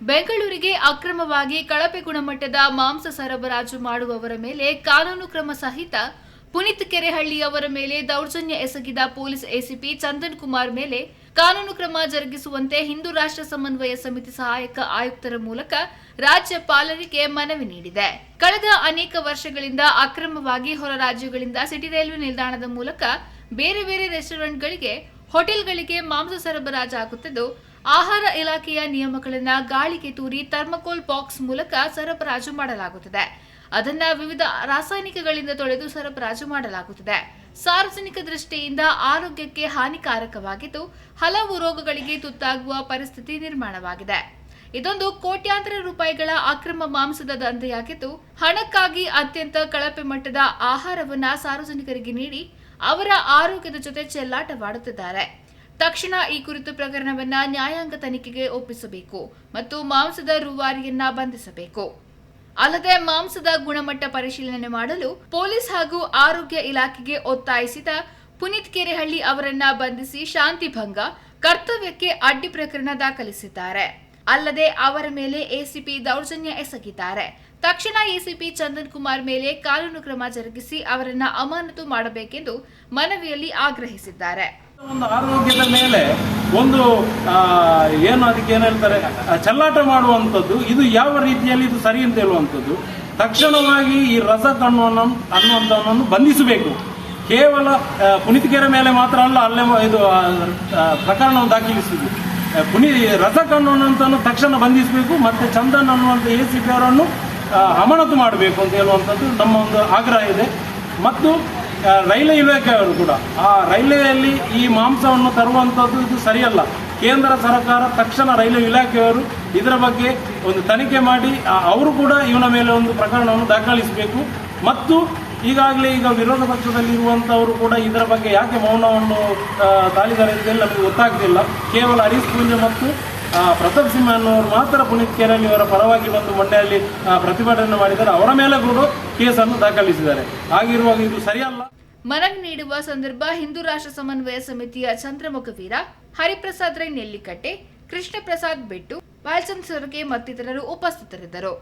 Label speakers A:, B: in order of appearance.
A: ಬೆಂಗಳೂರಿಗೆ ಅಕ್ರಮವಾಗಿ ಕಳಪೆ ಗುಣಮಟ್ಟದ ಮಾಂಸ ಸರಬರಾಜು ಮಾಡುವವರ ಮೇಲೆ ಕಾನೂನು ಕ್ರಮ ಸಹಿತ ಪುನೀತ್ ಕೆರೆಹಳ್ಳಿ ಅವರ ಮೇಲೆ ದೌರ್ಜನ್ಯ ಎಸಗಿದ ಪೊಲೀಸ್ ಎಸಿಪಿ ಚಂದನ್ ಕುಮಾರ್ ಮೇಲೆ ಕಾನೂನು ಕ್ರಮ ಜರುಗಿಸುವಂತೆ ಹಿಂದೂ ರಾಷ್ಟ್ರ ಸಮನ್ವಯ ಸಮಿತಿ ಸಹಾಯಕ ಆಯುಕ್ತರ ಮೂಲಕ ರಾಜ್ಯಪಾಲರಿಗೆ ಮನವಿ ನೀಡಿದೆ. ಕಳೆದ ಅನೇಕ ವರ್ಷಗಳಿಂದ ಅಕ್ರಮವಾಗಿ ಹೊರ ರಾಜ್ಯಗಳಿಂದ ಸಿಟಿ ರೈಲ್ವೆ ನಿಲ್ದಾಣದ ಮೂಲಕ ಬೇರೆ ಬೇರೆ ರೆಸ್ಟೋರೆಂಟ್ಗಳಿಗೆ, ಹೋಟೆಲ್ಗಳಿಗೆ ಮಾಂಸ ಸರಬರಾಜಾಗುತ್ತಿದ್ದು, ಆಹಾರ ಇಲಾಖೆಯ ನಿಯಮಗಳನ್ನು ಗಾಳಿಗೆ ತೂರಿ ಥರ್ಮಕೋಲ್ ಬಾಕ್ಸ್ ಮೂಲಕ ಸರಬರಾಜು ಮಾಡಲಾಗುತ್ತದೆ. ಅದನ್ನ ವಿವಿಧ ರಾಸಾಯನಿಕಗಳಿಂದ ತೊಳೆದು ಸರಬರಾಜು ಮಾಡಲಾಗುತ್ತದೆ. ಸಾರ್ವಜನಿಕ ದೃಷ್ಟಿಯಿಂದ ಆರೋಗ್ಯಕ್ಕೆ ಹಾನಿಕಾರಕವಾಗಿದ್ದು, ಹಲವು ರೋಗಗಳಿಗೆ ತುತ್ತಾಗುವ ಪರಿಸ್ಥಿತಿ ನಿರ್ಮಾಣವಾಗಿದೆ. ಇದೊಂದು ಕೋಟ್ಯಾಂತರ ರೂಪಾಯಿಗಳ ಅಕ್ರಮ ಮಾಂಸದ ದಂಧೆಯಾಗಿದ್ದು, ಹಣಕ್ಕಾಗಿ ಅತ್ಯಂತ ಕಳಪೆ ಮಟ್ಟದ ಆಹಾರವನ್ನ ಸಾರ್ವಜನಿಕರಿಗೆ ನೀಡಿ ಅವರ ಆರೋಗ್ಯದ ಜೊತೆ ಚೆಲ್ಲಾಟವಾಡುತ್ತಿದ್ದಾರೆ. ತಕ್ಷಣ ಈ ಕುರಿತು ಪ್ರಕರಣವನ್ನ ನ್ಯಾಯಾಂಗ ತನಿಖೆಗೆ ಒಪ್ಪಿಸಬೇಕು ಮತ್ತು ಮಾಂಸದ ರೂವಾರಿಯನ್ನ ಬಂಧಿಸಬೇಕು. ಅಲ್ಲದೆ ಮಾಂಸದ ಗುಣಮಟ್ಟ ಪರಿಶೀಲನೆ ಮಾಡಲು ಪೊಲೀಸ್ ಹಾಗೂ ಆರೋಗ್ಯ ಇಲಾಖೆಗೆ ಒತ್ತಾಯಿಸಿದ ಪುನೀತ್ ಕೆರೆಹಳ್ಳಿ ಅವರನ್ನ ಬಂಧಿಸಿ ಶಾಂತಿ ಭಂಗ, ಕರ್ತವ್ಯಕ್ಕೆ ಅಡ್ಡಿ ಪ್ರಕರಣ ದಾಖಲಿಸಿದ್ದಾರೆ. ಅಲ್ಲದೆ ಅವರ ಮೇಲೆ ಎಸಿಪಿ ದೌರ್ಜನ್ಯ ಎಸಗಿದ್ದಾರೆ. ತಕ್ಷಣ ಎಸಿಪಿ ಚಂದನ್ ಕುಮಾರ್ ಮೇಲೆ ಕಾನೂನು ಕ್ರಮ ಜರುಗಿಸಿ ಅವರನ್ನ ಅಮಾನತು ಮಾಡಬೇಕೆಂದು ಮನವಿಯಲ್ಲಿ ಆಗ್ರಹಿಸಿದ್ದಾರೆ.
B: ಒಂದು ಆರೋಗ್ಯದ ಮೇಲೆ ಒಂದು ಏನು ಅದಕ್ಕೆ ಏನು ಹೇಳ್ತಾರೆ, ಚೆಲ್ಲಾಟ ಮಾಡುವಂಥದ್ದು, ಇದು ಯಾವ ರೀತಿಯಲ್ಲಿ ಇದು ಸರಿ ಅಂತ ಹೇಳುವಂಥದ್ದು. ತಕ್ಷಣವಾಗಿ ಈ ರಜತ್ ಅನ್ನುವಂಥವನನ್ನು ಬಂಧಿಸಬೇಕು. ಕೇವಲ ಪುನೀತ್ ಕೆರೆ ಮೇಲೆ ಮಾತ್ರ ಅಲ್ಲ, ಅಲ್ಲೇ ಇದು ಪ್ರಕರಣವನ್ನು ದಾಖಲಿಸುವುದು. ರಜಕ್ ಅನ್ನುವಂಥನ್ನು ತಕ್ಷಣ ಬಂಧಿಸಬೇಕು, ಮತ್ತೆ ಚಂದನ್ ಅನ್ನುವಂಥ ಎಸಿಪಿ ಅವರನ್ನು ಅಮಾನತು ಮಾಡಬೇಕು ಅಂತ ಹೇಳುವಂಥದ್ದು ನಮ್ಮ ಒಂದು ಆಗ್ರಹ ಇದೆ. ಮತ್ತು ರೈಲ್ವೆ ಇಲಾಖೆಯವರು ಕೂಡ ಆ ರೈಲ್ವೆಯಲ್ಲಿ ಈ ಮಾಂಸವನ್ನು ತರುವಂಥದ್ದು ಇದು ಸರಿಯಲ್ಲ. ಕೇಂದ್ರ ಸರ್ಕಾರ ತಕ್ಷಣ ರೈಲ್ವೆ ಇಲಾಖೆಯವರು ಇದರ ಬಗ್ಗೆ ಒಂದು ತನಿಖೆ ಮಾಡಿ ಅವರು ಕೂಡ ಇವನ ಮೇಲೆ ಒಂದು ಪ್ರಕರಣವನ್ನು ದಾಖಲಿಸಬೇಕು. ಮತ್ತು ಈಗಾಗಲೇ ಈಗ ವಿರೋಧ ಪಕ್ಷದಲ್ಲಿ ಇರುವಂಥವರು ಕೂಡ ಇದರ ಬಗ್ಗೆ ಯಾಕೆ ಮೌನವನ್ನು ತಾಳಿದ್ದಾರೆ ಅಂತೇಳಿ ನಮಗೆ ಗೊತ್ತಾಗ್ತಿಲ್ಲ. ಕೇವಲ ಹರೀಶ್ ಪೂಂಜೆ ಮತ್ತು ಪ್ರತಾಪ್ ಸಿಂಹ ಅನ್ನೋರು ಮಾತ್ರ ಪುನೀತ್ ಕೆರೆಹಳ್ಳಿ ಅವರ ಪರವಾಗಿ ಬಂದು ಮಂಡ್ಯದಲ್ಲಿ ಪ್ರತಿಭಟನೆ ಮಾಡಿದ್ದಾರೆ. ಅವರ ಮೇಲೆ ಕೂಡ ಕೇಸನ್ನು ದಾಖಲಿಸಿದ್ದಾರೆ. ಹಾಗಿರುವಾಗ ಇದು ಸರಿಯಲ್ಲ.
A: ಮನವಿ ನೀಡುವ ಸಂದರ್ಭ ಹಿಂದೂ ರಾಷ್ಟ್ರ ಸಮನ್ವಯ ಸಮಿತಿಯ ಚಂದ್ರಮುಖ ವೀರ, ಹರಿಪ್ರಸಾದ್ ರೈ ನೆಲ್ಲಿಕಟ್ಟೆ, ಕೃಷ್ಣ ಪ್ರಸಾದ್ ಬೆಟ್ಟು, ಬಾಲಚಂದ್ರ ಸೊರಕೆ ಮತ್ತಿತರರು ಉಪಸ್ಥಿತರಿದ್ದರು.